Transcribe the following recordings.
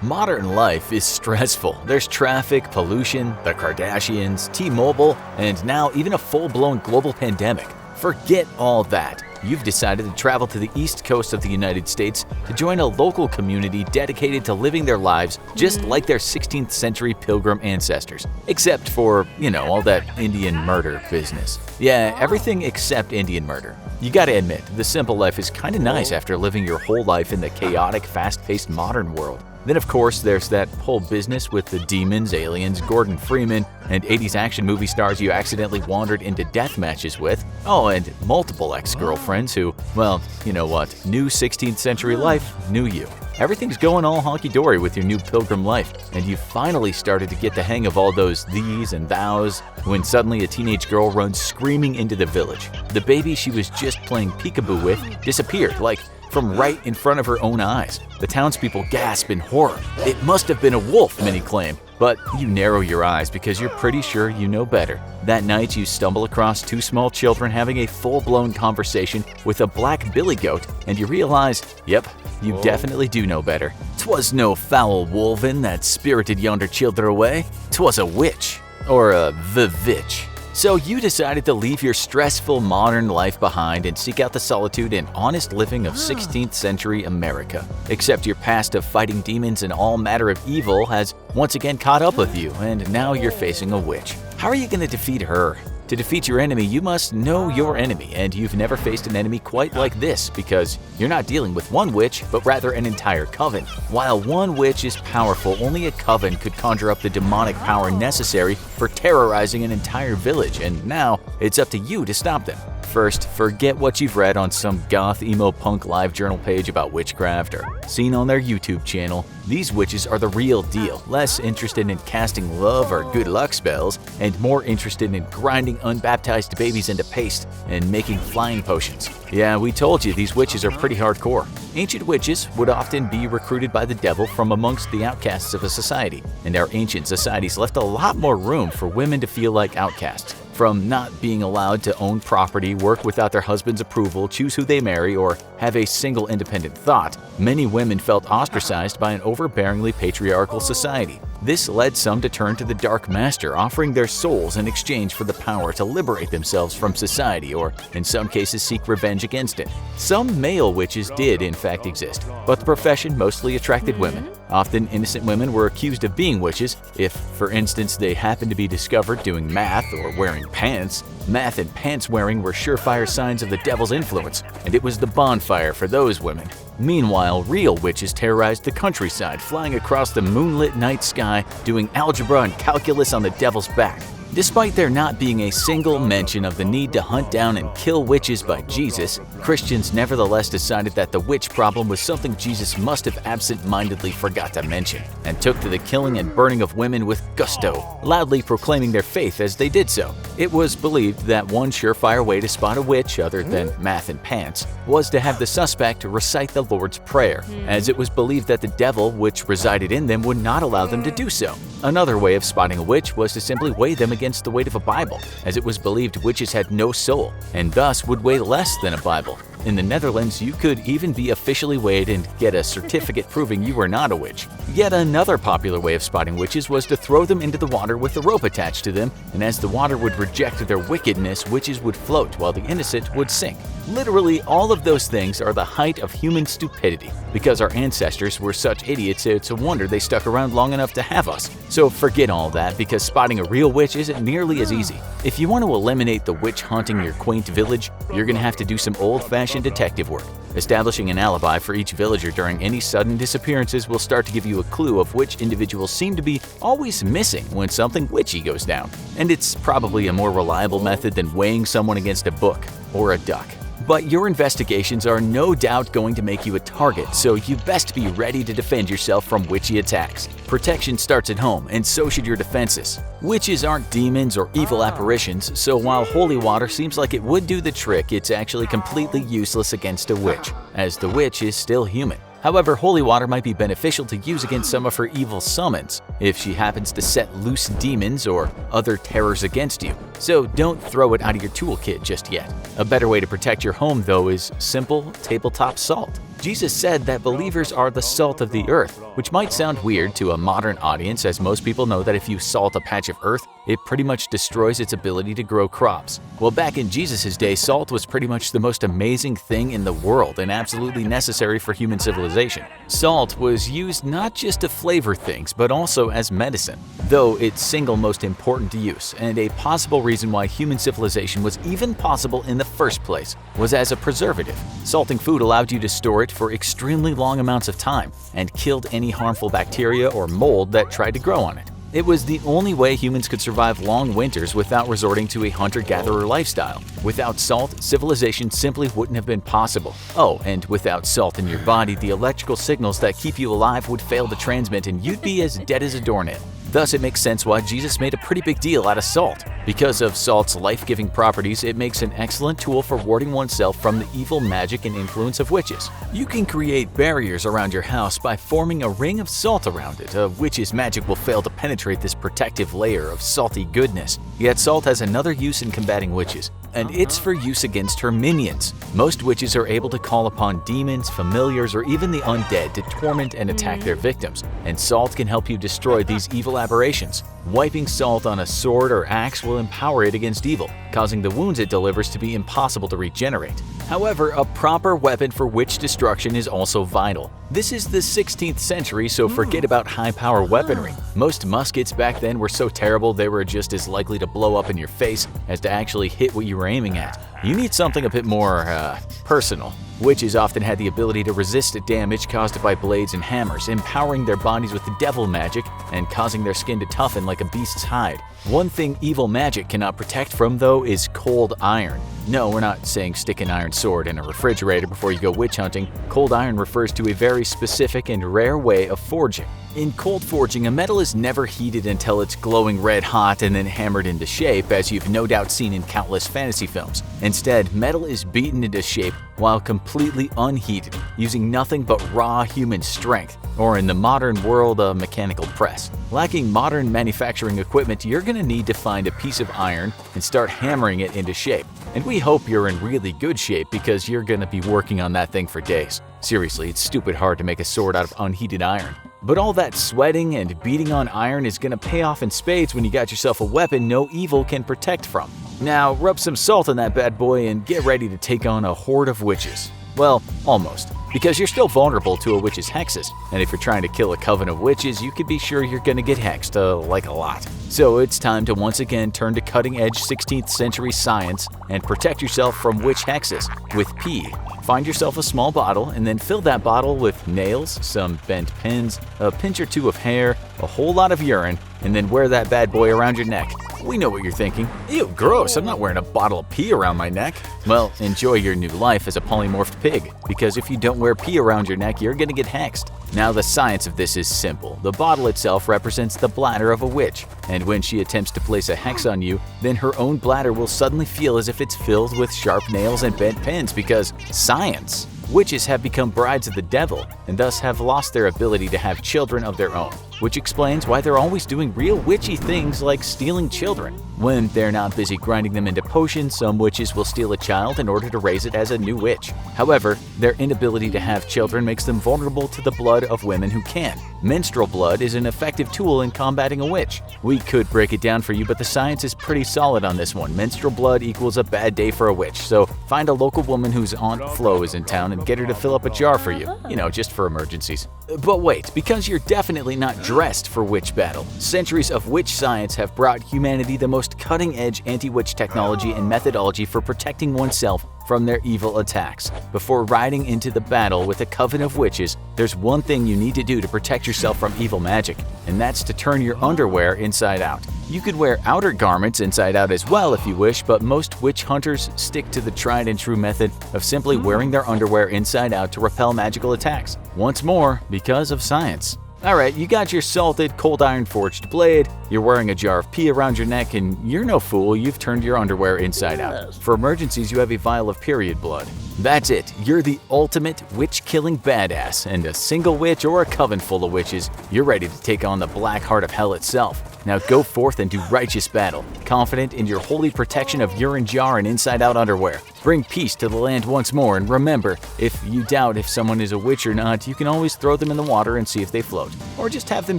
Modern life is stressful. There's traffic, pollution, the Kardashians, T-Mobile, and now even a full-blown global pandemic. Forget all that. You've decided to travel to the East Coast of the United States to join a local community dedicated to living their lives just like their 16th century pilgrim ancestors. Except for, all that Indian murder business. Yeah, everything except Indian murder. You gotta admit, the simple life is kinda nice after living your whole life in the chaotic, fast-paced modern world. Then of course there's that whole business with the demons, aliens, Gordon Freeman, and 80s action movie stars you accidentally wandered into death matches with. Oh, and multiple ex-girlfriends who, well, you know what, new 16th century life, new you. Everything's going all honky-dory with your new pilgrim life, and you finally started to get the hang of all those these and thous when suddenly a teenage girl runs screaming into the village. The baby she was just playing peekaboo with disappeared, like from right in front of her own eyes. The townspeople gasp in horror. It must have been a wolf, many claim. But you narrow your eyes because you're pretty sure you know better. That night you stumble across two small children having a full-blown conversation with a black billy goat, and you realize, yep, you definitely do know better. 'Twas no foul wolven that spirited yonder childer away. 'Twas a witch, or a vivitch. So you decided to leave your stressful modern life behind and seek out the solitude and honest living of 16th century America. Except your past of fighting demons and all matter of evil has once again caught up with you, and now you're facing a witch. How are you going to defeat her? To defeat your enemy, you must know your enemy, and you've never faced an enemy quite like this because you're not dealing with one witch, but rather an entire coven. While one witch is powerful, only a coven could conjure up the demonic power necessary for terrorizing an entire village, and now it's up to you to stop them. First, forget what you've read on some goth emo punk live journal page about witchcraft or seen on their YouTube channel. These witches are the real deal, less interested in casting love or good luck spells, and more interested in grinding unbaptized babies into paste and making flying potions. Yeah, we told you these witches are pretty hardcore. Ancient witches would often be recruited by the devil from amongst the outcasts of a society, and our ancient societies left a lot more room for women to feel like outcasts. From not being allowed to own property, work without their husband's approval, choose who they marry, or have a single independent thought, many women felt ostracized by an overbearingly patriarchal society. This led some to turn to the Dark Master, offering their souls in exchange for the power to liberate themselves from society, or in some cases seek revenge against it. Some male witches did in fact exist, but the profession mostly attracted women. Often innocent women were accused of being witches if, for instance, they happened to be discovered doing math or wearing pants. Math and pants wearing were surefire signs of the devil's influence, and it was the bonfire for those women. Meanwhile, real witches terrorized the countryside, flying across the moonlit night sky, doing algebra and calculus on the devil's back. Despite there not being a single mention of the need to hunt down and kill witches by Jesus, Christians nevertheless decided that the witch problem was something Jesus must have absent-mindedly forgot to mention, and took to the killing and burning of women with gusto, loudly proclaiming their faith as they did so. It was believed that one surefire way to spot a witch, other than math and pants, was to have the suspect recite the Lord's Prayer, as it was believed that the devil which resided in them would not allow them to do so. Another way of spotting a witch was to simply weigh them against the weight of a Bible, as it was believed witches had no soul, and thus would weigh less than a Bible. In the Netherlands, you could even be officially weighed and get a certificate proving you were not a witch. Yet another popular way of spotting witches was to throw them into the water with a rope attached to them, and as the water would reject their wickedness, witches would float while the innocent would sink. Literally, all of those things are the height of human stupidity. Because our ancestors were such idiots, it's a wonder they stuck around long enough to have us. So forget all that, because spotting a real witch isn't nearly as easy. If you want to eliminate the witch haunting your quaint village, you're going to have to do some old-fashioned detective work. Establishing an alibi for each villager during any sudden disappearances will start to give you a clue of which individuals seem to be always missing when something witchy goes down. And it's probably a more reliable method than weighing someone against a book or a duck. But your investigations are no doubt going to make you a target, so you best be ready to defend yourself from witchy attacks. Protection starts at home, and so should your defenses. Witches aren't demons or evil apparitions, so while holy water seems like it would do the trick, it's actually completely useless against a witch, as the witch is still human. However, holy water might be beneficial to use against some of her evil summons, if she happens to set loose demons or other terrors against you. So don't throw it out of your toolkit just yet. A better way to protect your home, though, is simple tabletop salt. Jesus said that believers are the salt of the earth, which might sound weird to a modern audience, as most people know that if you salt a patch of earth, it pretty much destroys its ability to grow crops. Well, back in Jesus' day, salt was pretty much the most amazing thing in the world and absolutely necessary for human civilization. Salt was used not just to flavor things, but also as medicine, though its single most important use, and a possible reason why human civilization was even possible in the first place, was as a preservative. Salting food allowed you to store it for extremely long amounts of time and killed any harmful bacteria or mold that tried to grow on it. It was the only way humans could survive long winters without resorting to a hunter-gatherer lifestyle. Without salt, civilization simply wouldn't have been possible. Oh, and without salt in your body, the electrical signals that keep you alive would fail to transmit and you'd be as dead as a doornail. Thus, it makes sense why Jesus made a pretty big deal out of salt. Because of salt's life-giving properties, it makes an excellent tool for warding oneself from the evil magic and influence of witches. You can create barriers around your house by forming a ring of salt around it. A witch's magic will fail to penetrate this protective layer of salty goodness. Yet salt has another use in combating witches, and it's for use against her minions. Most witches are able to call upon demons, familiars, or even the undead to torment and attack their victims, and salt can help you destroy these evil aberrations. Wiping salt on a sword or axe will empower it against evil, causing the wounds it delivers to be impossible to regenerate. However, a proper weapon for witch destruction is also vital. This is the 16th century, so forget about high-power weaponry. Most muskets back then were so terrible they were just as likely to blow up in your face as to actually hit what you were aiming at. You need something a bit more, personal. Witches often had the ability to resist damage caused by blades and hammers, empowering their bodies with devil magic and causing their skin to toughen like a beast's hide. One thing evil magic cannot protect from, though, is cold iron. No, we're not saying stick an iron sword in a refrigerator before you go witch hunting. Cold iron refers to a very specific and rare way of forging. In cold forging, a metal is never heated until it's glowing red hot and then hammered into shape, as you've no doubt seen in countless fantasy films. Instead, metal is beaten into shape while completely unheated, using nothing but raw human strength, or in the modern world, a mechanical press. Lacking modern manufacturing equipment, you're going to need to find a piece of iron and start hammering it into shape. And we hope you're in really good shape, because you're going to be working on that thing for days. Seriously, it's stupid hard to make a sword out of unheated iron. But all that sweating and beating on iron is going to pay off in spades when you got yourself a weapon no evil can protect from. Now, rub some salt on that bad boy and get ready to take on a horde of witches. Well, almost. Because you're still vulnerable to a witch's hexes, and if you're trying to kill a coven of witches, you can be sure you're gonna get hexed, like a lot. So it's time to once again turn to cutting-edge 16th century science and protect yourself from witch hexes with pee. Find yourself a small bottle and then fill that bottle with nails, some bent pins, a pinch or two of hair, a whole lot of urine, and then wear that bad boy around your neck. We know what you're thinking. Ew, gross, I'm not wearing a bottle of pee around my neck. Well, enjoy your new life as a polymorphed pig, because if you don't wear pee around your neck, you're gonna get hexed. Now, the science of this is simple. The bottle itself represents the bladder of a witch, and when she attempts to place a hex on you, then her own bladder will suddenly feel as if it's filled with sharp nails and bent pins, because science! Witches have become brides of the devil, and thus have lost their ability to have children of their own, which explains why they're always doing real witchy things like stealing children. When they're not busy grinding them into potions, some witches will steal a child in order to raise it as a new witch. However, their inability to have children makes them vulnerable to the blood of women who can. Menstrual blood is an effective tool in combating a witch. We could break it down for you, but the science is pretty solid on this one. Menstrual blood equals a bad day for a witch, so find a local woman whose Aunt Flo is in town and get her to fill up a jar for you. You know, just for emergencies. But wait, because you're definitely not dressed for witch battle. Centuries of witch science have brought humanity the most cutting-edge anti-witch technology and methodology for protecting oneself from their evil attacks. Before riding into the battle with a coven of witches, there's one thing you need to do to protect yourself from evil magic, and that's to turn your underwear inside out. You could wear outer garments inside out as well if you wish, but most witch hunters stick to the tried and true method of simply wearing their underwear inside out to repel magical attacks. Once more, because of science. Alright, you got your salted, cold iron forged blade, you're wearing a jar of pee around your neck, and you're no fool, you've turned your underwear inside out. For emergencies, you have a vial of period blood. That's it, you're the ultimate witch-killing badass, and a single witch or a coven full of witches, you're ready to take on the black heart of hell itself. Now go forth and do righteous battle, confident in your holy protection of urine jar and inside-out underwear. Bring peace to the land once more, and remember, if you doubt if someone is a witch or not, you can always throw them in the water and see if they float. Or just have them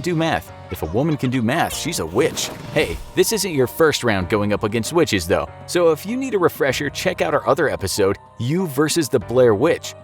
do math. If a woman can do math, she's a witch. Hey, this isn't your first round going up against witches though, so if you need a refresher, check out our other episode, You versus the Blair Witch.